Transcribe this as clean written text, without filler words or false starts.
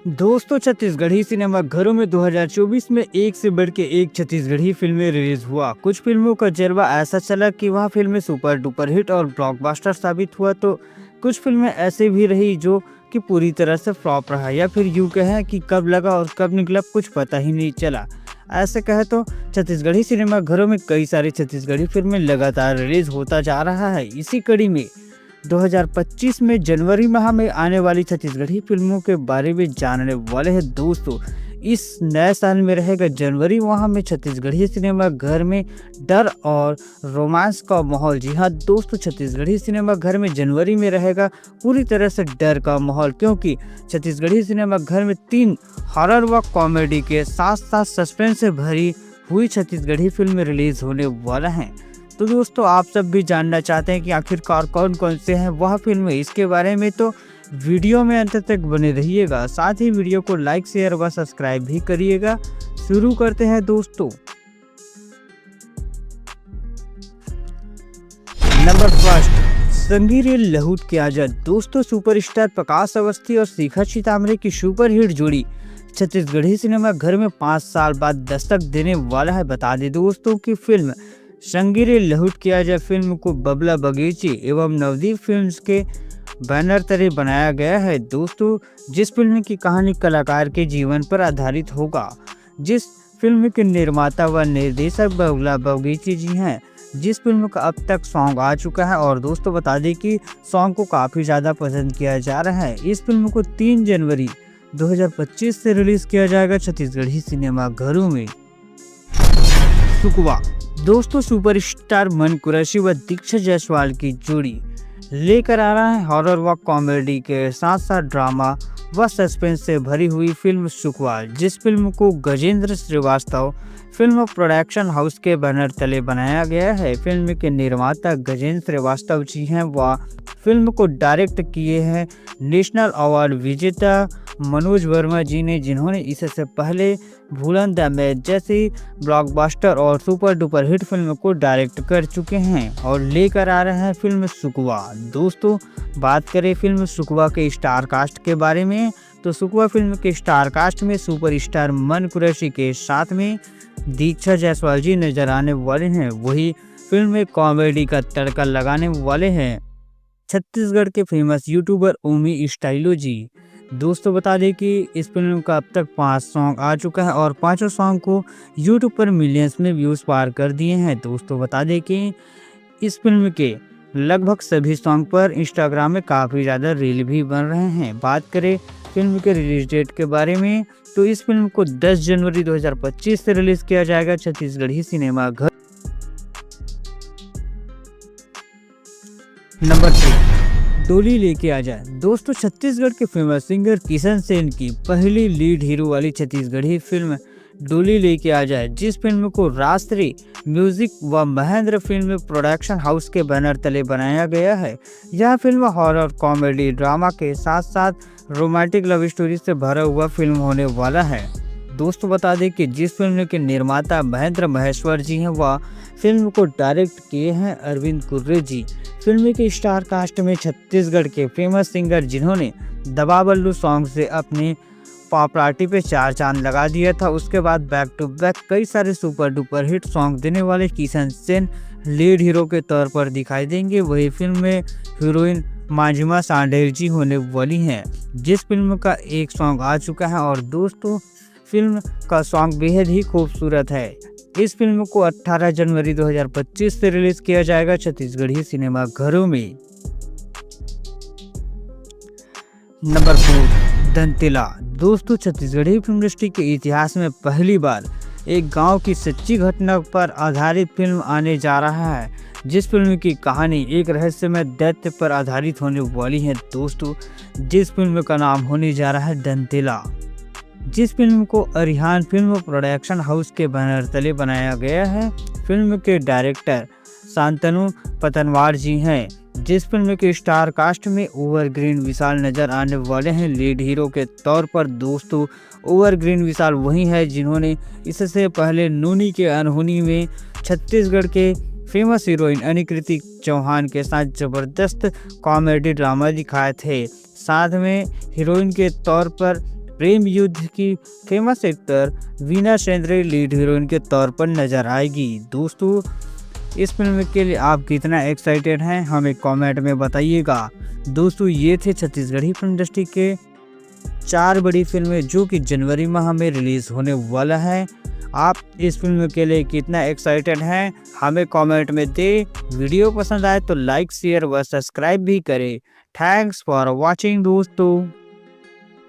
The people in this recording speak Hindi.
दोस्तों, छत्तीसगढ़ी सिनेमा घरों में 2024 में एक से बढ़ के एक छत्तीसगढ़ी फिल्में रिलीज हुआ। कुछ फिल्मों का जलवा ऐसा चला कि वह फिल्में सुपर डुपर हिट और ब्लॉकबस्टर साबित हुआ, तो कुछ फिल्में ऐसे भी रही जो कि पूरी तरह से फ्लॉप रहा, या फिर यूं कहें कि कब लगा और कब निकला कुछ पता ही नहीं चला। ऐसे कहे तो छत्तीसगढ़ी सिनेमा घरों में कई सारी छत्तीसगढ़ी फिल्में लगातार रिलीज होता जा रहा है। इसी कड़ी में 2025 में जनवरी माह में आने वाली छत्तीसगढ़ी फिल्मों के बारे में जानने वाले हैं। दोस्तों, इस नए साल में रहेगा जनवरी माह में छत्तीसगढ़ी सिनेमा घर में डर और रोमांस का माहौल। जी हाँ दोस्तों, छत्तीसगढ़ी सिनेमा घर में जनवरी में रहेगा पूरी तरह से डर का माहौल, क्योंकि छत्तीसगढ़ी सिनेमा घर में 3 हॉरर व कॉमेडी के साथ साथ सस्पेंस से भरी हुई छत्तीसगढ़ी फिल्में रिलीज होने वाला हैं। तो दोस्तों, आप सब भी जानना चाहते हैं कि आखिरकार कौन कौन से हैं वह फिल्में, इसके बारे में तो वीडियो में अंत तक बने रहिएगा। साथ ही वीडियो को लाइक शेयर व सब्सक्राइब भी करिएगा। शुरू करते हैं दोस्तों। नंबर फर्स्ट, संगीरे लहूट के आजाद। दोस्तों, सुपरस्टार प्रकाश अवस्थी और शिखा चितामरे की सुपरहिट जोड़ी छत्तीसगढ़ी सिनेमा घर में 5 साल बाद दस्तक देने वाला है। बता दें दोस्तों की फिल्म संगीरे लहूट किया जाए फिल्म को बबला बगीची एवं नवदीप फिल्म्स के बैनर तले बनाया गया है। दोस्तों, जिस फिल्म की कहानी कलाकार के जीवन पर आधारित होगा, जिस फिल्म के निर्माता व निर्देशक बबला बगीची जी हैं, जिस फिल्म का अब तक सॉन्ग आ चुका है। और दोस्तों, बता दें कि सॉन्ग को काफ़ी ज़्यादा पसंद किया जा रहा है। इस फिल्म को 3 जनवरी 2025 से रिलीज किया जाएगा छत्तीसगढ़ी सिनेमा घरों में। सुकवा। दोस्तों, सुपरस्टार मन कुरैशी व दीक्षा जायसवाल की जोड़ी लेकर आ रहा है हॉरर व कॉमेडी के साथ साथ ड्रामा व सस्पेंस से भरी हुई फिल्म सुकवा, जिस फिल्म को Gajendra Shrivastava film production house के बैनर तले बनाया गया है। फिल्म के निर्माता गजेंद्र श्रीवास्तव जी हैं। वह फिल्म को डायरेक्ट किए हैं नेशनल अवार्ड विजेता मनोज वर्मा जी ने, जिन्होंने इससे पहले भूलन द मैच जैसी ब्लॉकबस्टर और सुपर डुपर हिट फिल्म को डायरेक्ट कर चुके हैं और लेकर आ रहे हैं फिल्म सुकवा। दोस्तों, बात करें फिल्म सुकवा के स्टार कास्ट के बारे में, तो सुकवा फिल्म के स्टार कास्ट में सुपरस्टार मन कुरैशी के साथ में दीक्षा जायसवाल जी नजर आने वाले हैं। वही फिल्म में कॉमेडी का तड़का लगाने वाले हैं छत्तीसगढ़ के फेमस यूट्यूबर ओमी स्टाइलो जी। दोस्तों, बता दें कि इस फिल्म का अब तक 5 सॉन्ग आ चुका है और 5 सॉन्ग को यूट्यूब पर मिलियंस में व्यूज़ पार कर दिए हैं। दोस्तों, बता दें कि इस फिल्म के लगभग सभी सॉन्ग पर इंस्टाग्राम में काफ़ी ज़्यादा रील भी बन रहे हैं। बात करें फिल्म के रिलीज डेट के बारे में, तो इस फिल्म को 10 जनवरी 2025 से रिलीज किया जाएगा छत्तीसगढ़ी सिनेमा घर। नंबर 3, डोली लेके आ जाए। दोस्तों, छत्तीसगढ़ के फेमस सिंगर किशन सेन की पहली लीड हीरो वाली छत्तीसगढ़ी फिल्म डोली लेके आ जाए, जिस फिल्म को राष्ट्रीय म्यूजिक व महेंद्र फिल्म प्रोडक्शन हाउस के बैनर तले बनाया गया है। यह फिल्म हॉरर कॉमेडी ड्रामा के साथ साथ रोमांटिक लव स्टोरी से भरा हुआ फिल्म होने वाला है। दोस्तों, बता दें कि जिस फिल्म के निर्माता महेंद्र महेश्वर जी हैं, वह फिल्म को डायरेक्ट किए हैं अरविंद कुर्रे जी। फिल्म के स्टार कास्ट में छत्तीसगढ़ के फेमस सिंगर जिन्होंने दबा बल्लू सॉन्ग से अपने पॉपुलैरिटी पे 4 चांद लगा दिया था, उसके बाद बैक टू बैक कई सारे सुपर डुपर हिट सॉन्ग देने वाले किशन सेन लीड हीरो के तौर पर दिखाई देंगे। वही फिल्म में हीरोइन माजिमा सांडेल जी होने वाली हैं, जिस फिल्म का एक सॉन्ग आ चुका है। और दोस्तों, फिल्म का सॉन्ग बेहद ही खूबसूरत है। इस फिल्म को 18 जनवरी 2025 से रिलीज किया जाएगा छत्तीसगढ़ी सिनेमा घरों में। नंबर 4, दंतेला। दोस्तों, छत्तीसगढ़ी फिल्म इंडस्ट्री के इतिहास में पहली बार एक गांव की सच्ची घटना पर आधारित फिल्म आने जा रहा है, जिस फिल्म की कहानी एक रहस्यमय दैत्य पर आधारित होने वाली है। दोस्तों, जिस फिल्म का नाम होने जा रहा है दंतेला, जिस फिल्म को अरिहान फिल्म प्रोडक्शन हाउस के बैनर तले बनाया गया है। फिल्म के डायरेक्टर शांतनु पतनवार जी हैं, जिस फिल्म के स्टार कास्ट में ओवरग्रीन विशाल नजर आने वाले हैं लीड हीरो के तौर पर। दोस्तों, ओवरग्रीन विशाल वही है जिन्होंने इससे पहले नूनी के अनहोनी में छत्तीसगढ़ के फेमस हीरोइन अनिकृति चौहान के साथ जबरदस्त कॉमेडी ड्रामा दिखाए थे। साथ में हीरोइन के तौर पर प्रेम युद्ध की famous actor Veena Sendre lead heroine के तौर पर नजर आएगी। दोस्तों, इस फिल्म के लिए आप कितना एक्साइटेड हैं हमें कमेंट में बताइएगा। दोस्तों, ये थे छत्तीसगढ़ी फिल्म इंडस्ट्री के 4 बड़ी फिल्में जो कि जनवरी माह में रिलीज होने वाला है। आप इस फिल्म के लिए कितना एक्साइटेड हैं हमें कमेंट में दें। वीडियो पसंद आए तो लाइक शेयर व सब्सक्राइब भी करें। थैंक्स फॉर वॉचिंग दोस्तों।